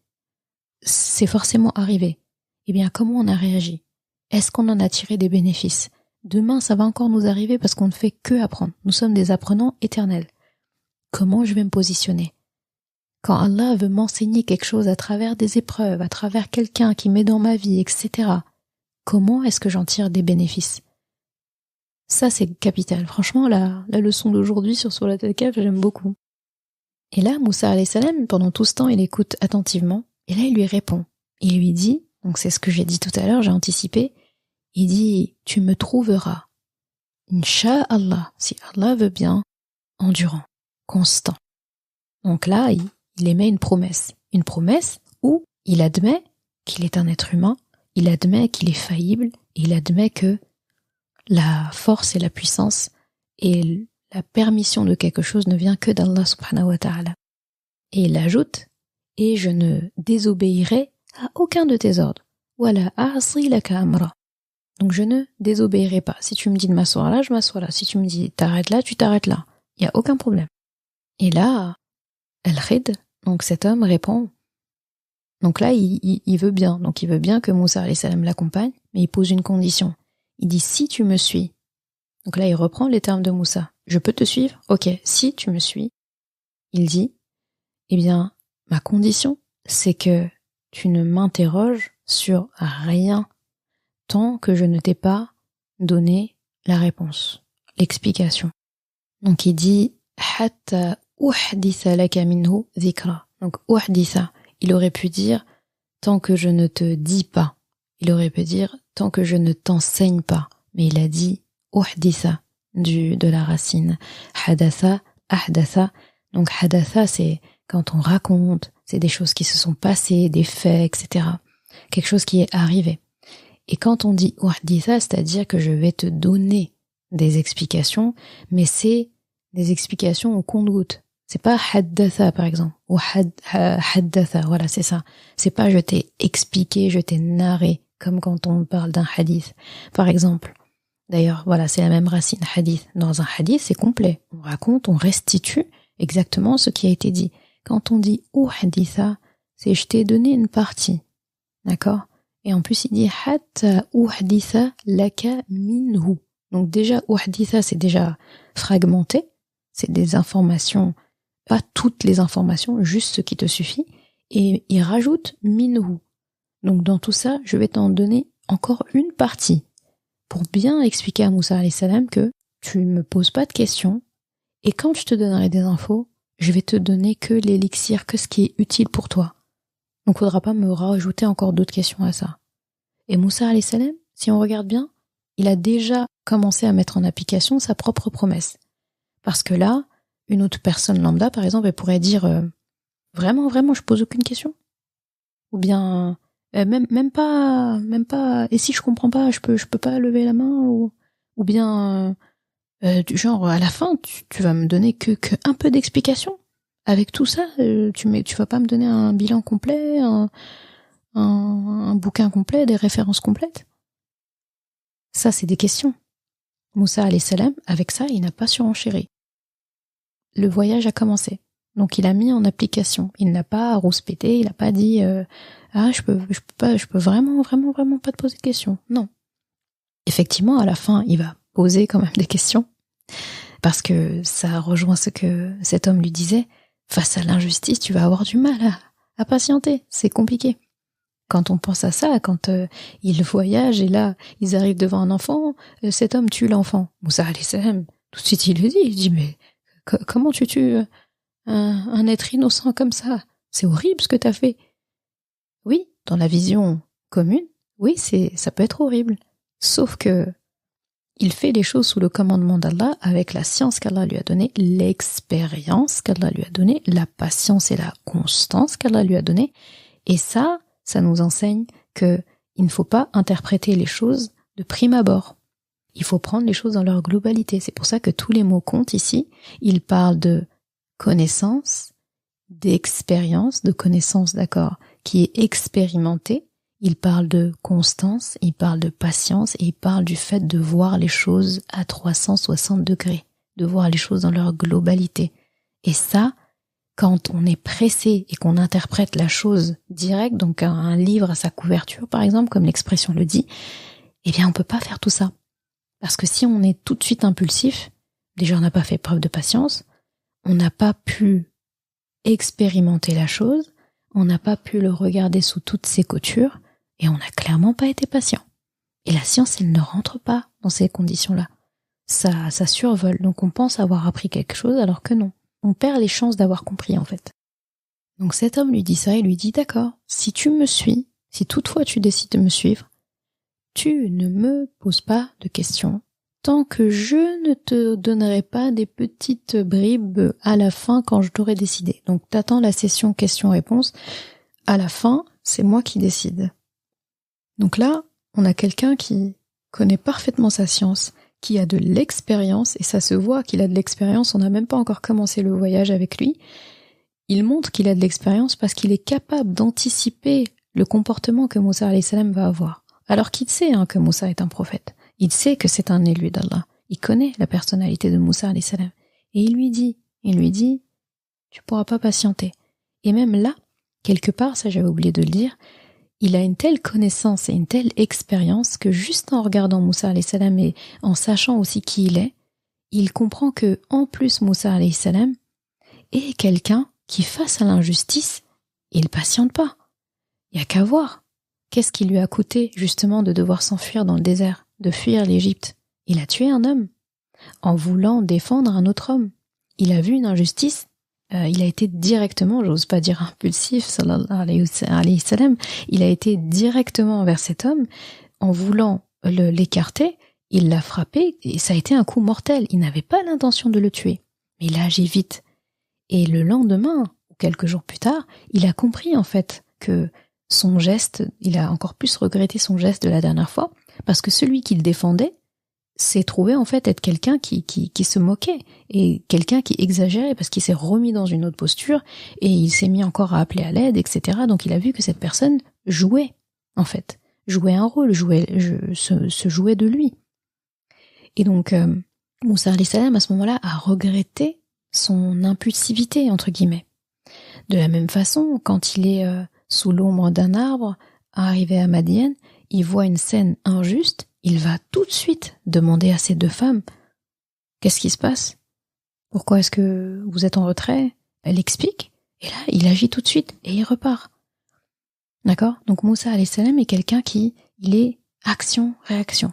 C'est forcément arrivé. Eh bien, comment on a réagi? Est-ce qu'on en a tiré des bénéfices? Demain, ça va encore nous arriver parce qu'on ne fait que apprendre. Nous sommes des apprenants éternels. Comment je vais me positionner? Quand Allah veut m'enseigner quelque chose à travers des épreuves, à travers quelqu'un qui met dans ma vie, etc., comment est-ce que j'en tire des bénéfices? Ça, c'est capital. Franchement, la leçon d'aujourd'hui sur Surat Al-Kahf, j'aime beaucoup. Et là, Moussa alayhi salam, pendant tout ce temps, il écoute attentivement, et là, il lui répond. Il lui dit, donc c'est ce que j'ai dit tout à l'heure, j'ai anticipé, il dit, tu me trouveras, Inch'Allah, si Allah veut bien, endurant, constant. Donc là, il émet une promesse où il admet qu'il est un être humain, il admet qu'il est faillible, il admet que la force et la puissance et la permission de quelque chose ne vient que d'Allah subhanahu wa ta'ala. Et il ajoute, et je ne désobéirai à aucun de tes ordres. Wala a'si laka amra. Donc je ne désobéirai pas. Si tu me dis de m'asseoir là, je m'assois là. Si tu me dis t'arrêtes là, tu t'arrêtes là. Il n'y a aucun problème. Et là, Al-Khid, donc cet homme répond, donc là il veut bien. Donc il veut bien que Moussa alayhi salam l'accompagne, mais il pose une condition. Il dit si tu me suis. Donc là il reprend les termes de Moussa. Je peux te suivre? Ok, si tu me suis. Il dit, eh bien, ma condition, c'est que tu ne m'interroges sur rien tant que je ne t'ai pas donné la réponse, l'explication. Donc il dit, hatta uhditha laka minhu dhikra. Donc uhditha, il aurait pu dire, tant que je ne te dis pas. Il aurait pu dire, tant que je ne t'enseigne pas. Mais il a dit, uhditha. De la racine hadatha, ahdatha. Donc hadatha, c'est quand on raconte, c'est des choses qui se sont passées, des faits, etc. Quelque chose qui est arrivé. Et quand on dit uhditha, c'est-à-dire que je vais te donner des explications, mais c'est des explications au compte-gouttes. C'est pas haddatha, par exemple, ou haddatha, voilà, c'est ça. C'est pas je t'ai expliqué, je t'ai narré, comme quand on parle d'un hadith. Par exemple, d'ailleurs, voilà, c'est la même racine, hadith. Dans un hadith, c'est complet. On raconte, on restitue exactement ce qui a été dit. Quand on dit uhditha, c'est je t'ai donné une partie. D'accord? Et en plus, il dit hatta uhditha laka minhu. Donc déjà, uhditha, c'est déjà fragmenté. C'est des informations, pas toutes les informations, juste ce qui te suffit. Et il rajoute minhu. Donc dans tout ça, je vais t'en donner encore une partie. Pour bien expliquer à Moussa alayhi salam que tu me poses pas de questions et quand je te donnerai des infos, je vais te donner que l'élixir, que ce qui est utile pour toi. Donc faudra pas me rajouter encore d'autres questions à ça. Et Moussa alayhi salam, si on regarde bien, il a déjà commencé à mettre en application sa propre promesse. Parce que là, une autre personne lambda, par exemple, elle pourrait dire vraiment, je pose aucune question. Ou bien même pas, et si je comprends pas, je peux pas lever la main, ou bien, genre, à la fin, tu vas me donner que un peu d'explication. Avec tout ça, tu vas pas me donner un bilan complet, un bouquin complet, des références complètes? Ça, c'est des questions. Moussa alayhi salam, avec ça, il n'a pas surenchéri. Le voyage a commencé. Donc il a mis en application. Il n'a pas rouspété, il n'a pas dit je peux vraiment pas te poser de questions. Non. Effectivement, à la fin, il va poser quand même des questions. Parce que ça rejoint ce que cet homme lui disait. Face à l'injustice, tu vas avoir du mal à patienter. C'est compliqué. Quand on pense à ça, quand ils voyagent et là, ils arrivent devant un enfant, cet homme tue l'enfant. Moussa alayhi salam, tout de suite il le dit. Il dit mais comment tu tues un être innocent comme ça? C'est horrible ce que t'as fait. Oui, dans la vision commune, oui, ça peut être horrible. Sauf que il fait les choses sous le commandement d'Allah, avec la science qu'Allah lui a donnée, l'expérience qu'Allah lui a donnée, la patience et la constance qu'Allah lui a donnée. Et ça nous enseigne que il ne faut pas interpréter les choses de prime abord. Il faut prendre les choses dans leur globalité. C'est pour ça que tous les mots comptent ici. Ils parlent de connaissance, d'expérience, de connaissance, d'accord, qui est expérimentée. Il parle de constance, il parle de patience et il parle du fait de voir les choses à 360 degrés, de voir les choses dans leur globalité. Et ça, quand on est pressé et qu'on interprète la chose directe, donc un livre à sa couverture par exemple, comme l'expression le dit, eh bien on peut pas faire tout ça. Parce que si on est tout de suite impulsif, déjà on n'a pas fait preuve de patience, on n'a pas pu expérimenter la chose, on n'a pas pu le regarder sous toutes ses coutures, et on n'a clairement pas été patient. Et la science, elle ne rentre pas dans ces conditions-là. Ça survole, donc on pense avoir appris quelque chose alors que non. On perd les chances d'avoir compris en fait. Donc cet homme lui dit ça, il lui dit d'accord, si tu me suis, si toutefois tu décides de me suivre, tu ne me poses pas de questions tant que je ne te donnerai pas des petites bribes à la fin quand je t'aurai décidé. Donc t'attends la session questions-réponses, à la fin, c'est moi qui décide. Donc là, on a quelqu'un qui connaît parfaitement sa science, qui a de l'expérience, et ça se voit qu'il a de l'expérience, on n'a même pas encore commencé le voyage avec lui. Il montre qu'il a de l'expérience parce qu'il est capable d'anticiper le comportement que Moussa alayhi salam va avoir. Alors qu'il sait que Moussa est un prophète, il sait que c'est un élu d'Allah, il connaît la personnalité de Moussa alayhi salam, et il lui dit, tu pourras pas patienter. Et même là, quelque part, ça j'avais oublié de le dire, il a une telle connaissance et une telle expérience que juste en regardant Moussa alayhi salam et en sachant aussi qui il est, il comprend que en plus Moussa alayhi salam est quelqu'un qui, face à l'injustice, il patiente pas. Il y a qu'à voir. Qu'est-ce qui lui a coûté justement de devoir s'enfuir dans le désert, de fuir l'Égypte? Il a tué un homme en voulant défendre un autre homme. Il a vu une injustice. Il a été directement, j'ose pas dire impulsif, sallallahu alayhi wa sallam, il a été directement envers cet homme, en voulant l'écarter, il l'a frappé, et ça a été un coup mortel. Il n'avait pas l'intention de le tuer, mais il a agi vite. Et le lendemain, ou quelques jours plus tard, il a compris en fait que son geste, il a encore plus regretté son geste de la dernière fois, parce que celui qu'il défendait s'est trouvé en fait être quelqu'un qui se moquait et quelqu'un qui exagérait parce qu'il s'est remis dans une autre posture et il s'est mis encore à appeler à l'aide, etc. Donc il a vu que cette personne jouait en fait, jouait un rôle, se jouait de lui. Et donc Moussa alayhi salam à ce moment-là a regretté son impulsivité entre guillemets. De la même façon, quand il est sous l'ombre d'un arbre, arrivé à Madian, il voit une scène injuste. Il va tout de suite demander à ces deux femmes « Qu'est-ce qui se passe? Pourquoi est-ce que vous êtes en retrait ?» Elle explique, et là, il agit tout de suite, et il repart. D'accord? Donc Moussa alayhi salam est quelqu'un il est action-réaction.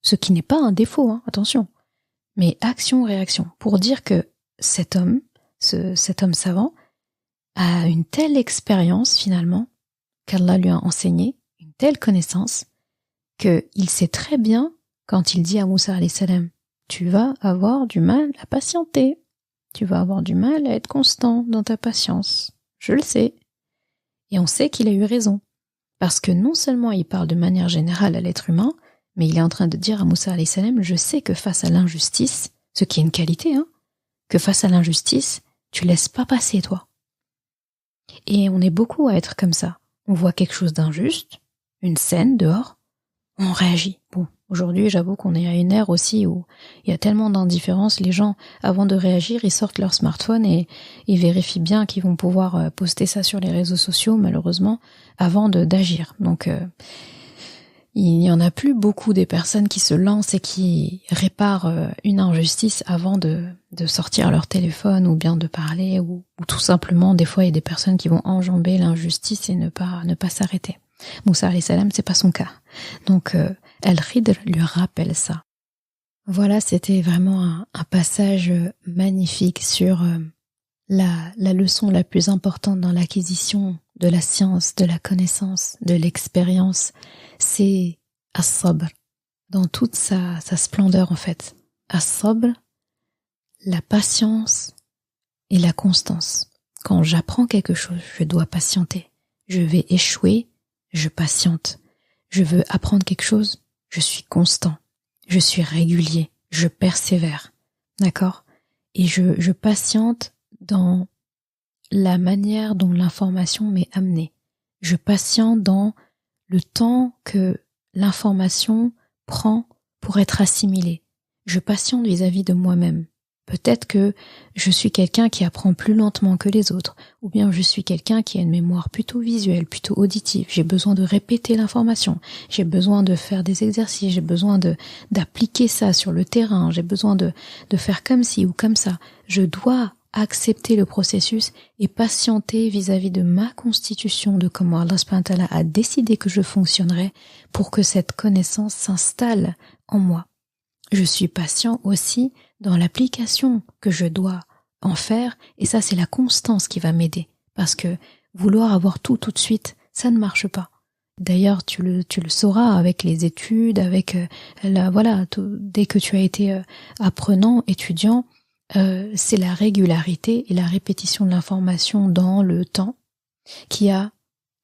Ce qui n'est pas un défaut, attention. Mais action-réaction, pour dire que cet homme savant, a une telle expérience, finalement, qu'Allah lui a enseigné, une telle connaissance, qu'il sait très bien, quand il dit à Moussa alayhi salam, tu vas avoir du mal à patienter, tu vas avoir du mal à être constant dans ta patience, je le sais. Et on sait qu'il a eu raison, parce que non seulement il parle de manière générale à l'être humain, mais il est en train de dire à Moussa alayhi salam, je sais que face à l'injustice, ce qui est une qualité, que face à l'injustice, tu laisses pas passer toi. Et on est beaucoup à être comme ça. on voit quelque chose d'injuste, une scène dehors, on réagit. Bon, aujourd'hui, j'avoue qu'on est à une ère aussi où il y a tellement d'indifférence. Les gens, avant de réagir, ils sortent leur smartphone et ils vérifient bien qu'ils vont pouvoir poster ça sur les réseaux sociaux, malheureusement, avant d'agir. Donc, il n'y en a plus beaucoup des personnes qui se lancent et qui réparent une injustice avant de sortir leur téléphone ou bien de parler ou tout simplement, des fois, il y a des personnes qui vont enjamber l'injustice et ne pas s'arrêter. Moussa alayhi salam, c'est pas son cas. Donc, Al-Khidr lui rappelle ça. Voilà, c'était vraiment un passage magnifique sur la leçon la plus importante dans l'acquisition de la science, de la connaissance, de l'expérience. C'est as-sabr, dans toute sa splendeur en fait. As-sabr, la patience et la constance. Quand j'apprends quelque chose, je dois patienter. Je vais échouer, je patiente. Je veux apprendre quelque chose, je suis constant. Je suis régulier, je persévère. D'accord ? Et je patiente dans la manière dont l'information m'est amenée. Je patiente dans le temps que l'information prend pour être assimilée. Je patiente vis-à-vis de moi-même. Peut-être que je suis quelqu'un qui apprend plus lentement que les autres, ou bien je suis quelqu'un qui a une mémoire plutôt visuelle, plutôt auditive. J'ai besoin de répéter l'information, j'ai besoin de faire des exercices, j'ai besoin d'appliquer ça sur le terrain, j'ai besoin de faire comme ci ou comme ça. Je dois accepter le processus et patienter vis-à-vis de ma constitution, de comment Allah subhanahu wa ta'ala a décidé que je fonctionnerais pour que cette connaissance s'installe en moi. Je suis patient aussi dans l'application que je dois en faire, et ça c'est la constance qui va m'aider, parce que vouloir avoir tout de suite, ça ne marche pas. D'ailleurs, tu le sauras avec les études, avec dès que tu as été apprenant, étudiant, c'est la régularité et la répétition de l'information dans le temps qui a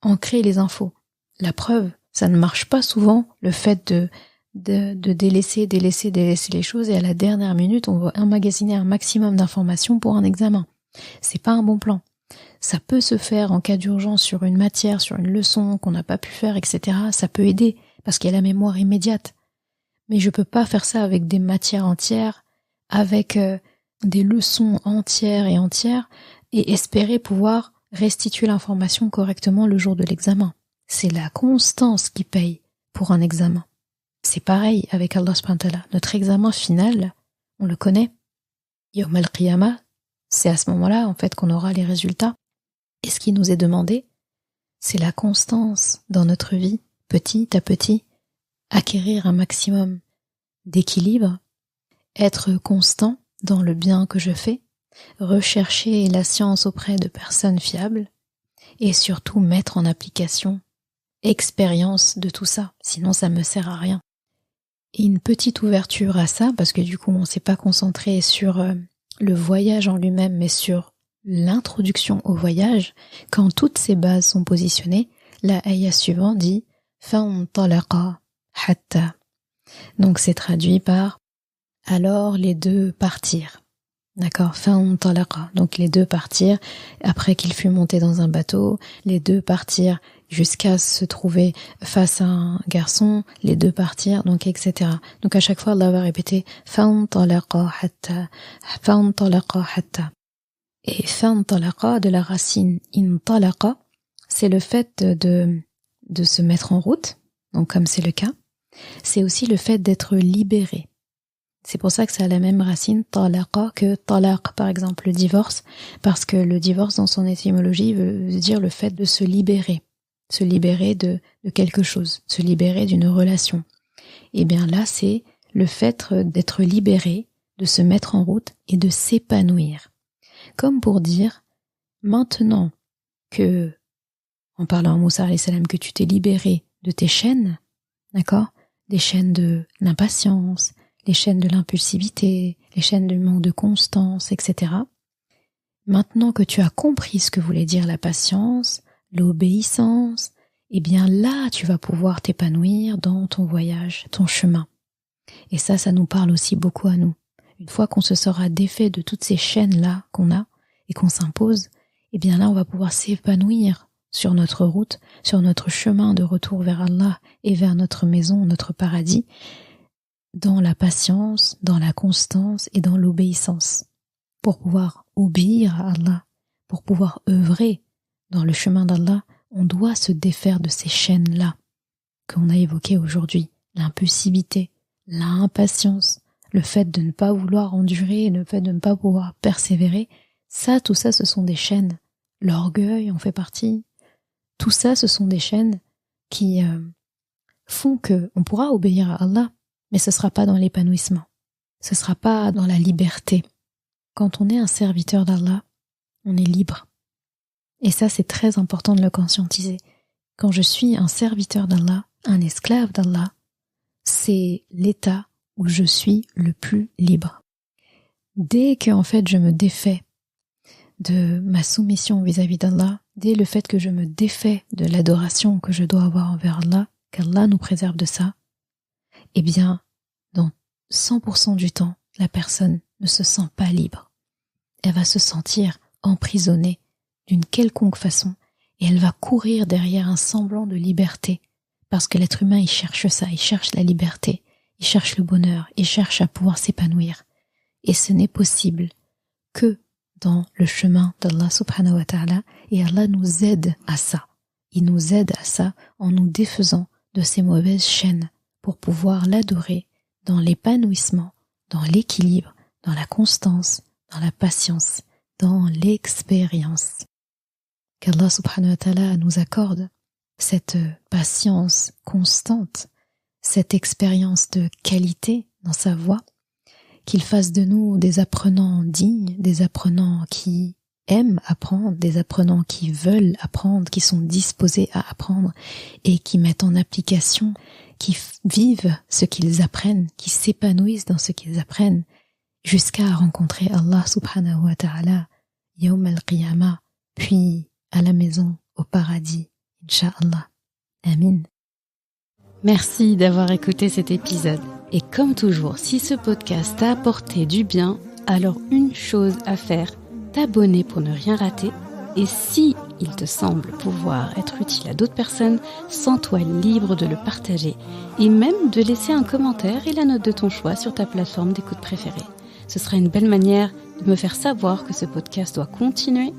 ancré les infos. La preuve, ça ne marche pas souvent, le fait de délaisser les choses, et à la dernière minute, on va emmagasiner un maximum d'informations pour un examen. C'est pas un bon plan. Ça peut se faire en cas d'urgence sur une matière, sur une leçon qu'on n'a pas pu faire, etc. Ça peut aider, parce qu'il y a la mémoire immédiate. Mais je peux pas faire ça avec des matières entières, avec des leçons entières et espérer pouvoir restituer l'information correctement le jour de l'examen. C'est la constance qui paye pour un examen. C'est pareil avec Allah subhanahu wa ta'ala. Notre examen final, on le connaît. Yawm al-Qiyamah, c'est à ce moment-là, en fait, qu'on aura les résultats. Et ce qui nous est demandé, c'est la constance dans notre vie, petit à petit, acquérir un maximum d'équilibre, être constant dans le bien que je fais, rechercher la science auprès de personnes fiables, et surtout mettre en application expérience de tout ça, sinon ça me sert à rien. Et une petite ouverture à ça, parce que du coup on s'est pas concentré sur le voyage en lui-même, mais sur l'introduction au voyage. Quand toutes ces bases sont positionnées, la ayah suivante dit « Fa'untalaqa hatta ». Donc c'est traduit par « alors les deux partirent ». D'accord, Fa'untalaqa. Donc les deux partirent, après qu'il fut monté dans un bateau, les deux partirent jusqu'à se trouver face à un garçon, les deux partirent, donc etc. Donc à chaque fois, Allah va répéter Fa'untalaqa hatta, Fa'untalaqa hatta. Et Fa'untalaqa, de la racine intalaqa, c'est le fait de se mettre en route, donc comme c'est le cas. C'est aussi le fait d'être libéré. C'est pour ça que ça a la même racine talaqa que talaq, par exemple, le divorce, parce que le divorce dans son étymologie veut dire le fait de se libérer de quelque chose, se libérer d'une relation. Et bien là, c'est le fait d'être libéré, de se mettre en route et de s'épanouir. Comme pour dire, maintenant que, en parlant à Moussa alayhi salam, que tu t'es libéré de tes chaînes, d'accord, des chaînes de l'impatience, les chaînes de l'impulsivité, les chaînes du manque de constance, etc. Maintenant que tu as compris ce que voulait dire la patience, l'obéissance, eh bien là, tu vas pouvoir t'épanouir dans ton voyage, ton chemin. Et ça nous parle aussi beaucoup à nous. Une fois qu'on se sera défait de toutes ces chaînes-là qu'on a et qu'on s'impose, eh bien là, on va pouvoir s'épanouir sur notre route, sur notre chemin de retour vers Allah et vers notre maison, notre paradis, dans la patience, dans la constance et dans l'obéissance. Pour pouvoir obéir à Allah, pour pouvoir œuvrer dans le chemin d'Allah, on doit se défaire de ces chaînes-là qu'on a évoquées aujourd'hui. L'impulsivité, l'impatience, le fait de ne pas vouloir endurer, le fait de ne pas pouvoir persévérer, tout ça, ce sont des chaînes. L'orgueil en fait partie. Tout ça, ce sont des chaînes qui font qu'on pourra obéir à Allah, mais ce ne sera pas dans l'épanouissement. Ce ne sera pas dans la liberté. Quand on est un serviteur d'Allah, on est libre. Et ça, c'est très important de le conscientiser. Quand je suis un serviteur d'Allah, un esclave d'Allah, c'est l'état où je suis le plus libre. Dès que, en fait, je me défais de ma soumission vis-à-vis d'Allah, dès le fait que je me défais de l'adoration que je dois avoir envers Allah, qu'Allah nous préserve de ça, eh bien, dans 100% du temps, la personne ne se sent pas libre. Elle va se sentir emprisonnée d'une quelconque façon et elle va courir derrière un semblant de liberté parce que l'être humain, il cherche ça, il cherche la liberté, il cherche le bonheur, il cherche à pouvoir s'épanouir. Et ce n'est possible que dans le chemin d'Allah subhanahu wa ta'ala, et Allah nous aide à ça. Il nous aide à ça en nous défaisant de ces mauvaises chaînes pour pouvoir l'adorer dans l'épanouissement, dans l'équilibre, dans la constance, dans la patience, dans l'expérience. Qu'Allah subhanahu wa ta'ala nous accorde cette patience constante, cette expérience de qualité dans sa voie, qu'il fasse de nous des apprenants dignes, des apprenants qui aiment apprendre, des apprenants qui veulent apprendre, qui sont disposés à apprendre et qui mettent en application, qui vivent ce qu'ils apprennent, qui s'épanouissent dans ce qu'ils apprennent, jusqu'à rencontrer Allah subhanahu wa ta'ala, Yawm al-Qiyamah, puis à la maison, au paradis, Inch'Allah. Amin. Merci d'avoir écouté cet épisode. Et comme toujours, si ce podcast t'a apporté du bien, alors une chose à faire, t'abonner pour ne rien rater. Et si il te semble pouvoir être utile à d'autres personnes, sens-toi libre de le partager et même de laisser un commentaire et la note de ton choix sur ta plateforme d'écoute préférée. Ce sera une belle manière de me faire savoir que ce podcast doit continuer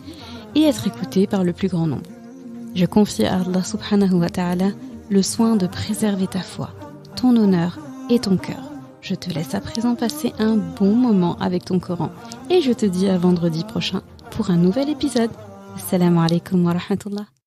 et être écouté par le plus grand nombre. Je confie à Allah subhanahu wa ta'ala le soin de préserver ta foi, ton honneur et ton cœur. Je te laisse à présent passer un bon moment avec ton Coran et je te dis à vendredi prochain pour un nouvel épisode. Assalamu alaikum wa rahmatullah.